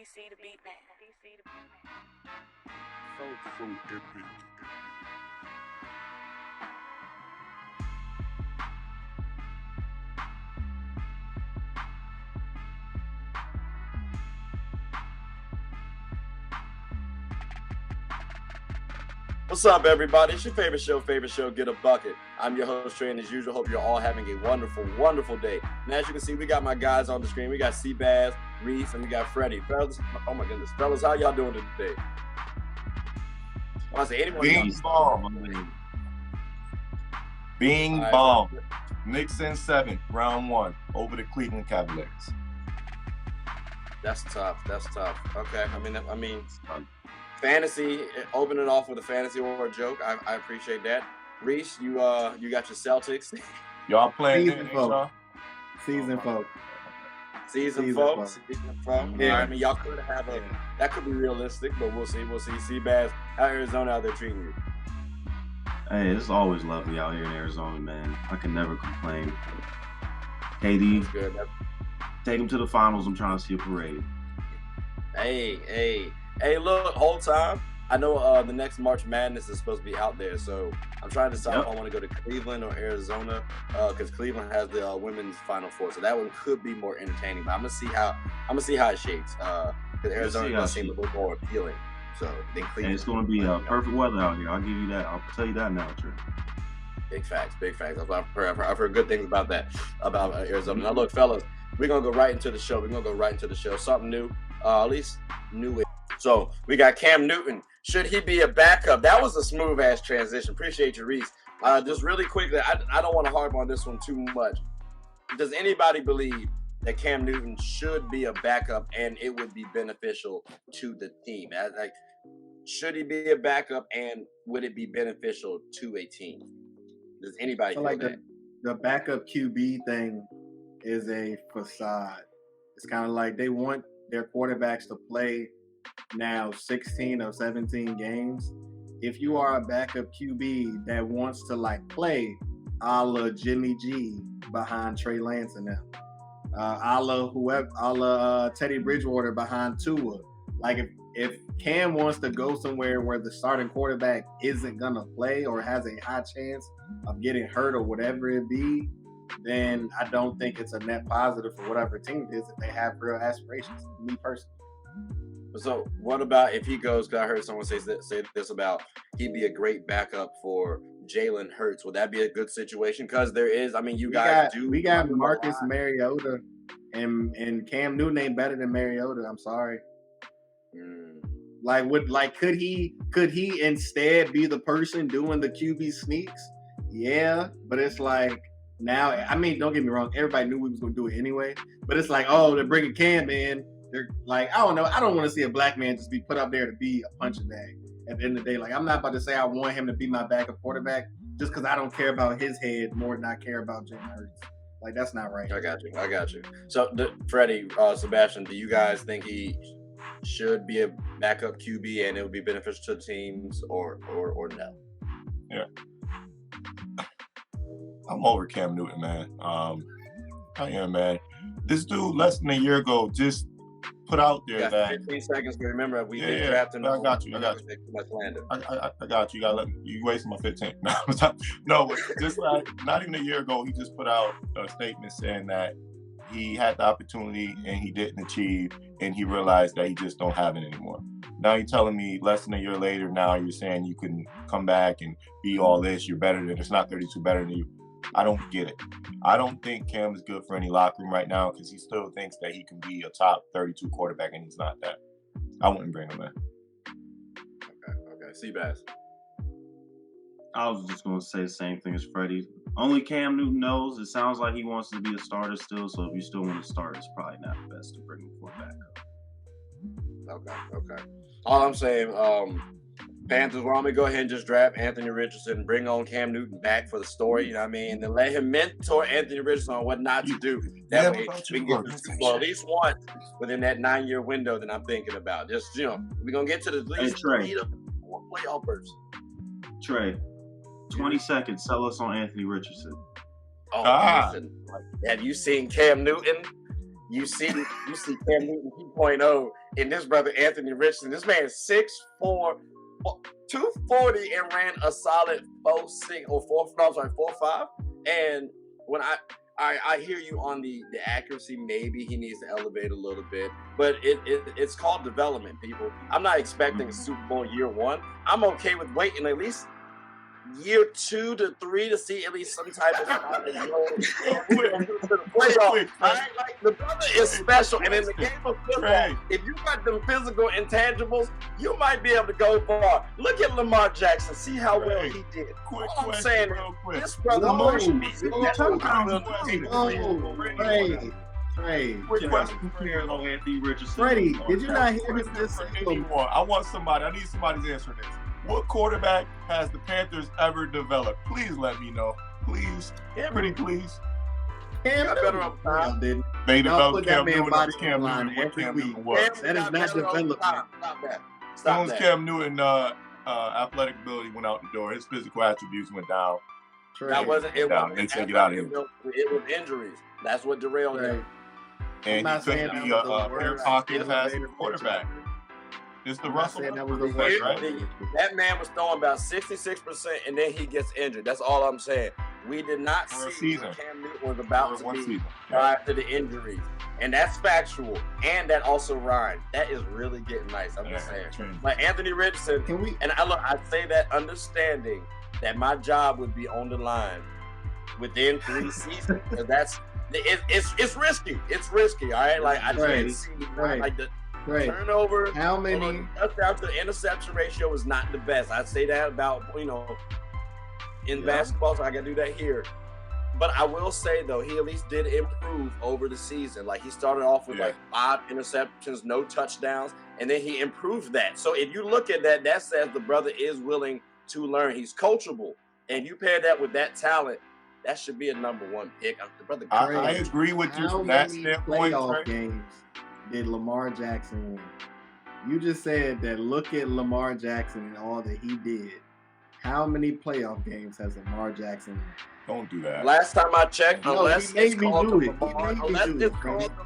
DC the beat man. So epic. What's up, everybody? It's your favorite show, Get a Bucket. I'm your host, Trey, and as usual, hope you're all having a wonderful, wonderful day. And as you can see, we got my guys on the screen. We got Seabass, Reese, and we got Freddie. Fellas, oh my goodness. Fellas, how y'all doing today? I say anyone. Bing bong. Bing bong. Knicks in 7, round 1, over the Cleveland Cavaliers. That's tough. Okay. I mean, fantasy, open it off with a fantasy or a joke. I appreciate that. Reese, you got your Celtics. Y'all playing Season folk. Season folk. Yeah. I mean, y'all could have that could be realistic, but we'll see. Seabass, how Arizona out there treating you? Hey, it's always lovely out here in Arizona, man. I can never complain. KD, good. Take him to the finals. I'm trying to see a parade. Hey, look, whole time, I know the next March Madness is supposed to be out there, so I'm trying to decide if I want to go to Cleveland or Arizona, because Cleveland has the women's Final Four, so that one could be more entertaining. But I'm gonna see how it shapes, because Arizona does seem a little more appealing. So I think Cleveland. And it's gonna be perfect weather out here. I'll give you that. I'll tell you that now, Trey. Big facts. I've heard good things about that, about Arizona. Now look, fellas, we're gonna go right into the show. Something new, at least new. So we got Cam Newton. Should he be a backup? That was a smooth ass transition. Appreciate you, Reese. Just really quickly, I don't want to harp on this one too much. Does anybody believe that Cam Newton should be a backup and it would be beneficial to the team? Like, should he be a backup and would it be beneficial to a team? Does anybody feel that? The backup QB thing is a facade. It's kind of like they want their quarterbacks to play now 16 or 17 games. If you are a backup QB that wants to play a la Jimmy G behind Trey Lance and them, a la Teddy Bridgewater behind Tua, if Cam wants to go somewhere where the starting quarterback isn't gonna play or has a high chance of getting hurt or whatever it be, then I don't think it's a net positive for whatever team it is if they have real aspirations. Me personally. So what about if he goes, because I heard someone say this about he'd be a great backup for Jalen Hurts. Would that be a good situation? Because there is, we got Marcus Mariota and Cam Newton ain't better than Mariota. I'm sorry. Could he instead be the person doing the QB sneaks? Yeah, but it's like now, don't get me wrong, everybody knew we was gonna do it anyway. But it's like, oh, they're bringing Cam in. They're like, I don't know. I don't want to see a black man just be put up there to be a punching bag at the end of the day. Like, I'm not about to say I want him to be my backup quarterback just because I don't care about his head more than I care about Jalen Hurts. Like, that's not right. I got you. So, Freddie, Sebastian, do you guys think he should be a backup QB and it would be beneficial to the teams or no? Yeah. I'm over Cam Newton, man. I am, man. This dude, less than a year ago, just put out there that 15 seconds. But remember, we've been drafting. I got you. I got you. You gotta let me. You wasting my 15. No, just not even a year ago, he just put out a statement saying that he had the opportunity and he didn't achieve, and he realized that he just don't have it anymore. Now you're telling me less than a year later, now you're saying you can come back and be all this. You're better than. It's not 32 better than you. I don't get it. I don't think Cam is good for any locker room right now because he still thinks that he can be a top 32 quarterback, and he's not that. I wouldn't bring him in. Okay. Seabass. I was just going to say the same thing as Freddie. Only Cam Newton knows. It sounds like he wants to be a starter still, so if you still want to start, it's probably not the best to bring him for a backup. Okay. All I'm saying, Panthers, why don't we go ahead and just draft Anthony Richardson and bring on Cam Newton back for the story, you know what I mean? And then let him mentor Anthony Richardson on what not to do. That way we can get at least one within that 9-year window that I'm thinking about. Just, we're going to get to the least playoff person. Trey, 20 seconds, sell us on Anthony Richardson. Listen, have you seen Cam Newton? You see Cam Newton 2.0. in this brother Anthony Richardson. This man is 6'4", 240, and ran a solid 4.5. And when I hear you on the accuracy, maybe he needs to elevate a little bit, but it's called development, people. I'm not expecting a Super Bowl year 1. I'm okay with waiting at least year 2 to 3 to see at least some type of playoff. Like the brother is special, and in the game of football, if you got them physical intangibles, you might be able to go far. Look at Lamar Jackson, see how well he did. All I'm saying, this brother should be. Quick question on Anthony Richardson. Freddie, did you not hear him just say? I need somebody's answer this. What quarterback has the Panthers ever developed? Please let me know. Please. Pretty please. Cam Newton. They developed Cam Newton. Cam Newton every week. That is not development. Stop that. Cam Newton athletic ability went out the door. His physical attributes went down. That wasn't it. They said get out of here. It was injuries. That's what derailed him. And he couldn't be a Air Pocket pass quarterback. It's the Russell effect, right? That man was throwing about 66%, and then he gets injured. That's all I'm saying. We did not see what Cam Newton was about to be prior to the injuries. And that's factual. And that also rhymed. That is really getting nice. I'm just saying. Like Anthony Richardson, I say that understanding that my job would be on the line within 3 seasons. It's risky. It's risky, all right? Like I just see like the turnover, how many touchdowns to interception ratio is not the best. I'd say that about in basketball, so I can do that here. But I will say though, he at least did improve over the season. Like he started off with like 5 interceptions, no touchdowns, and then he improved that. So if you look at that, that says the brother is willing to learn. He's coachable, and you pair that with that talent, that should be a number 1 pick. The brother, I agree with you from that standpoint. Playoff games did Lamar Jackson win? You just said that look at Lamar Jackson and all that he did. How many playoff games has Lamar Jackson won? Don't do that. Last time I checked, unless it's called the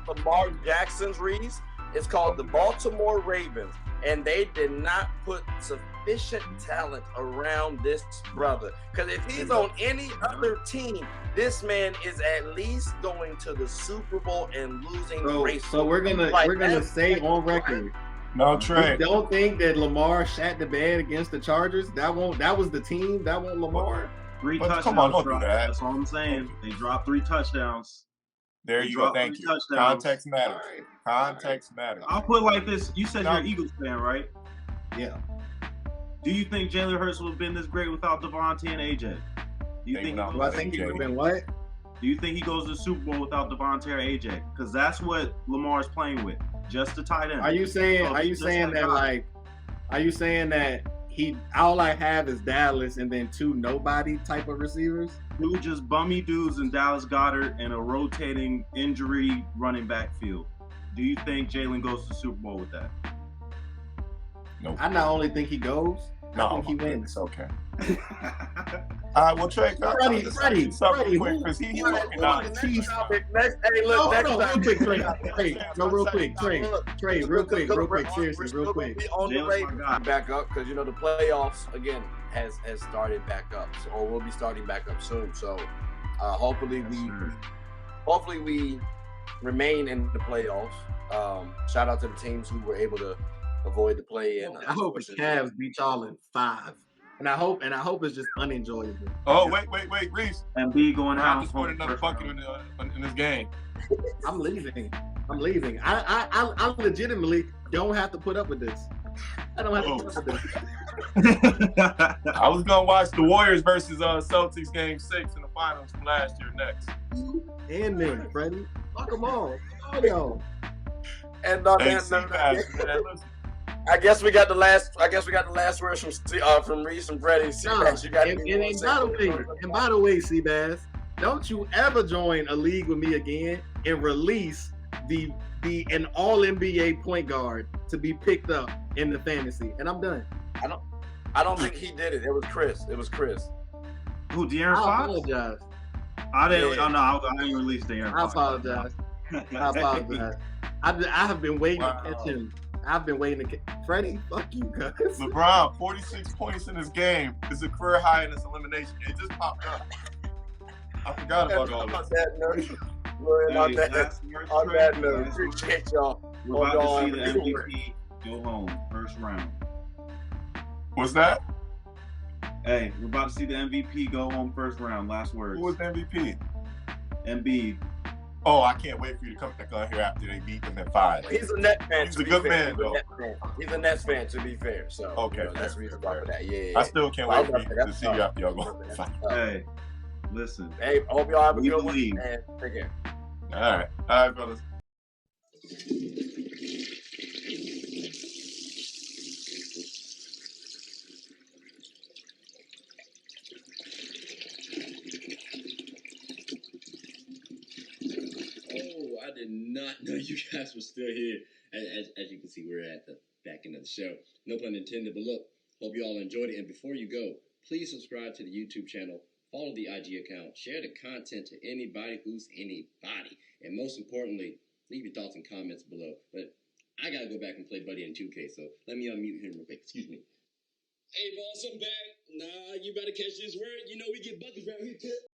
Lamar Jackson's Reese, it's called the Baltimore Ravens. And they did not put sufficient talent around this brother. Because if he's on any other team, this man is at least going to the Super Bowl and losing race. So we're gonna say on record. No, Trey. Don't think that Lamar shat the bed against the Chargers. That was the team. That won't Lamar. 3 touchdowns. Come on, don't do that. That's all I'm saying. They dropped 3 touchdowns. There you go. Thank you. Context matters. Context matters. I'll put it like this. You said you're an Eagles fan, right? Yeah. Do you think Jalen Hurts would have been this great without Devontae and AJ? Do I think he would have been what? Do you think he goes to the Super Bowl without Devontae or AJ? Because that's what Lamar's playing with, just the tight end. Are you saying that all I have is Dallas and then 2 nobody type of receivers? 2 just bummy dudes in Dallas Goedert and a rotating injury running back field. Do you think Jalen goes to the Super Bowl with that? Nope. I not only think he goes, I think he wins. Okay. All right, well, Trey, Freddie, because he's looking out. Real quick, seriously, real quick. On the Ravens back up because the playoffs again has started back up, or will be starting back up soon. So hopefully we remain in the playoffs. Shout out to the teams who were able to avoid the play-in. I hope the Cavs beat y'all in 5. And I hope it's just unenjoyable. Oh, wait, Reese. And B going out. I just scored another bucket in this game. I'm leaving. I legitimately don't have to put up with this. I don't have to put up with this. I was going to watch the Warriors versus Celtics game 6 in the finals from last year next. And then, Freddie. Fuck them all. All y'all. And I guess we got the last words from Reese and Freddie. And by the way, Seabass, don't you ever join a league with me again and release an all NBA point guard to be picked up in the fantasy. And I'm done. I don't think he did it. It was Chris. Who, De'Aaron Fox? I apologize. I didn't release De'Aaron Fox. I apologize. I have been waiting to catch him. I've been waiting to Freddie, fuck you, cuz. LeBron, 46 points in this game is a career high in this elimination. It just popped up. I forgot about all On this. that note, on that note, appreciate y'all. We're about to see the MVP go home first round. What's that? Hey, we're about to see the MVP go home first round. Last words. Who was the MVP? Embiid. Oh, I can't wait for you to come back on here after they beat them in 5. He's a Nets fan. He's a good man, though. He's a Nets fan, to be fair. So okay, that's the reason why for that. Yeah. I still can't wait for you to see you after y'all go. Hey, listen. Hey, I hope y'all have a good one. And take care. All right, brothers. I did not know you guys were still here. As you can see, we're at the back end of the show. No pun intended, but look, hope you all enjoyed it. And before you go, please subscribe to the YouTube channel, follow the IG account, share the content to anybody who's anybody. And most importantly, leave your thoughts and comments below. But I gotta go back and play Buddy in 2K, so let me unmute him real quick. Excuse me. Hey, boss, I'm back. Nah, you better catch this word. You know we get buckets around here, too.